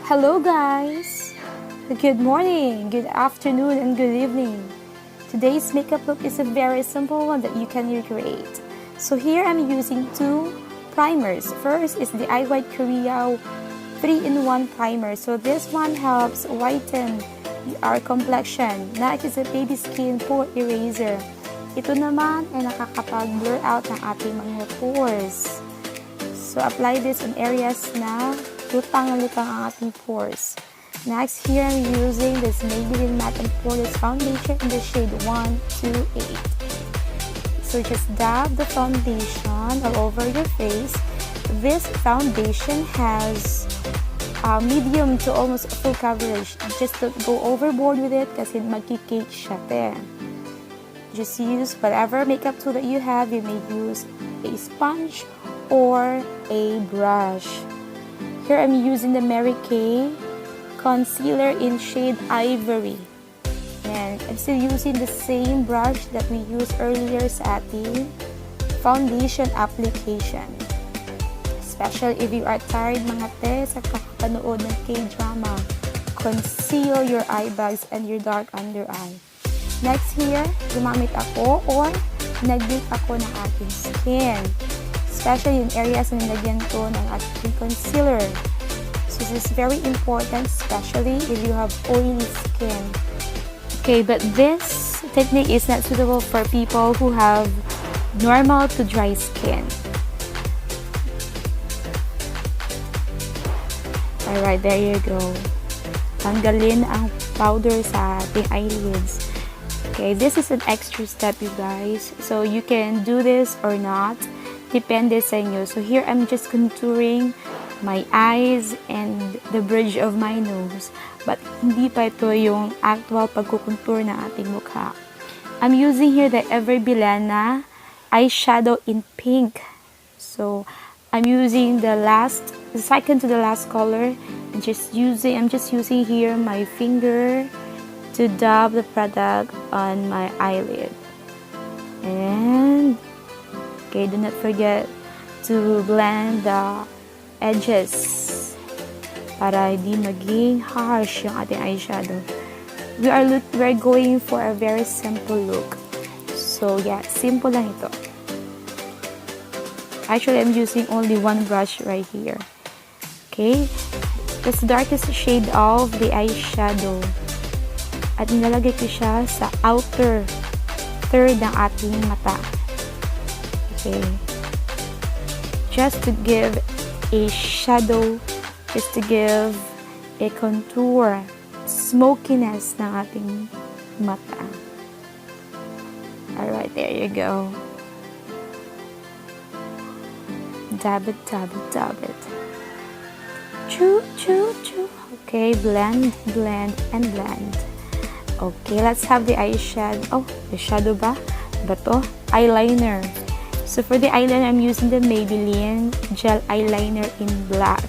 Hello guys! Good morning, good afternoon, and good evening. Today's makeup look is a very simple one that you can recreate. So here I'm using two primers. First is the iWhite Korea 3-in-1 primer. So this one helps whiten our complexion. Next is a baby skin pore eraser. Ito naman ay nakakapag-blur out ng ating mga pores. So apply this on areas na lutang-lutang ang ating pores. Next, here I'm using this Maybelline Matte and Poreless foundation in the shade 128. So just dab the foundation all over your face. This foundation has medium to almost full coverage. Just don't go overboard with it kasi magkikake siya there. Just use whatever makeup tool that you have. You may use a sponge or a brush. Here I'm using the Kay Concelear in shade Ivory. And I'm still using the same brush that we used earlier sa ating foundation application. Especially if you are tired mga te sa kakapanood ng K-drama, conceal your eye bags and your dark under eye. Next here, gumamit ako or nag-bake ako ng ating skin. Especially in areas na nilagyan ko ng ating concealer. So this is very important, especially if you have oily skin. Okay, but this technique is not suitable for people who have normal to dry skin. Alright, there you go. Tanggalin ang powder sa ating eyelids. Okay, this is an extra step, you guys. So you can do this or not. Depende sa inyo. So here I'm just contouring my eyes and the bridge of my nose. But hindi pa ito yung actual pagkukontour ng ating mukha. I'm using here the Bilena eyeshadow in pink. So I'm using the second to the last color. I'm just using here my finger to dab the product on my eyelid. And okay, do not forget to blend the edges para hindi maging harsh yung ating eyeshadow. We're going for a very simple look. So yeah, simple lang ito. Actually, I'm using only one brush right here. Okay, that's the darkest shade of the eyeshadow. At nilalagay ko siya sa outer third ng ating mata. Okay. Just to give a shadow, just to give a contour, smokiness ng ating mata. Alright, there you go. Dab it, dab it, dab it. Choo, choo, choo. Okay, blend, blend, and blend. Okay, let's have the eyeshadow. Oh, the shadow ba? Bato? Eyeliner. So for the eyeliner, I'm using the Maybelline gel eyeliner in black.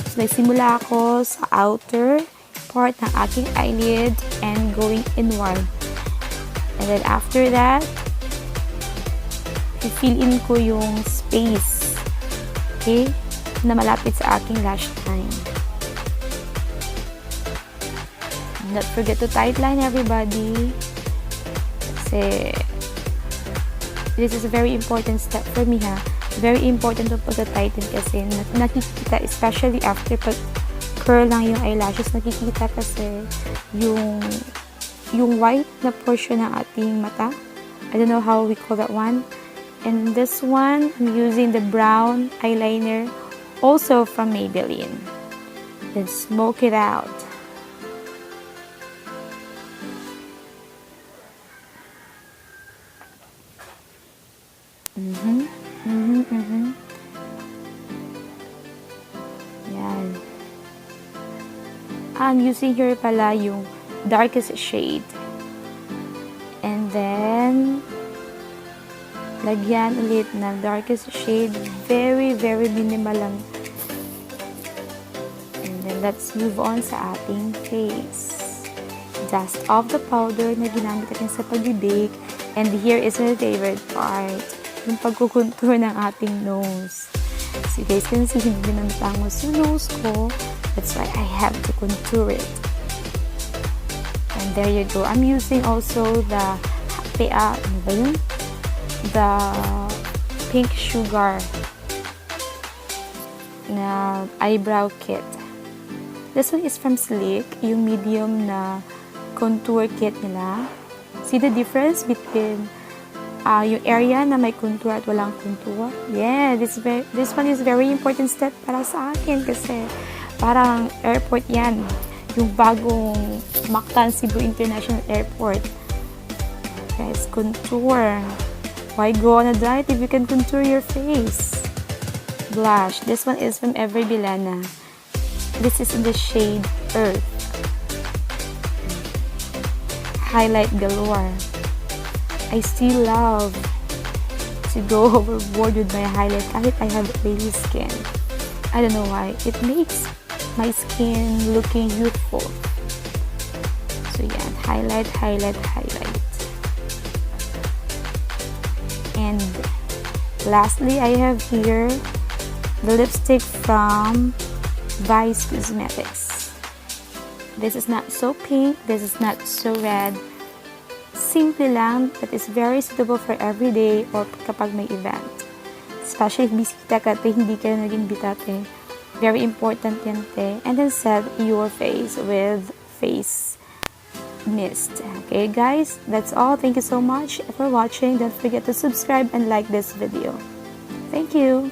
So nagsimula ako sa outer part ng aking eyelid and going inward. And then after that, i-fill in ko yung space. Okay? Na malapit sa aking lash line. Not forget to tightline, everybody. Kasi this is a very important step for me, ha. Very important to pag-tighten kasi nakikita, especially after pag-curl lang yung eyelashes, nakikita kasi yung white na portion ng ating mata. I don't know how we call that one. And this one, I'm using the brown eyeliner, also from Maybelline. Then smoke it out. Yan. I'm using here pala yung darkest shade. And then, lagyan ulit ng darkest shade. Very, very minimal lang. And then, let's move on sa ating face. Dust off the powder na ginamit natin sa pag-bake. And here is my favorite part. Yung pagkukontour ng ating nose. So, guys can see, hindi na natangos yung nose ko. That's why I have to contour it. And there you go. I'm using also the the pink sugar na eyebrow kit. This one is from Sleek, yung medium na contour kit nila. See the difference between yung area na may contour at walang contour? Yeah, this one is very important step para sa akin kasi parang airport yan. Yung bagong Mactan Cebu International Airport. Guys, contour. Why go on a diet if you can contour your face? Blush. This one is from Every Bilena. This is in the shade Earth. Highlight galore. I still love to go overboard with my highlight kahit I have oily skin. I don't know why. It makes my skin looking youthful. So yeah, highlight. And lastly, I have here the lipstick from Vice Cosmetics. This is not so pink, this is not so red. Simple lang, but it's very suitable for everyday or kapag may event. Especially if bisita ka, hindi ka naging bitate. Very important yan, te. And then set your face with face mist. Okay, guys, that's all. Thank you so much for watching. Don't forget to subscribe and like this video. Thank you.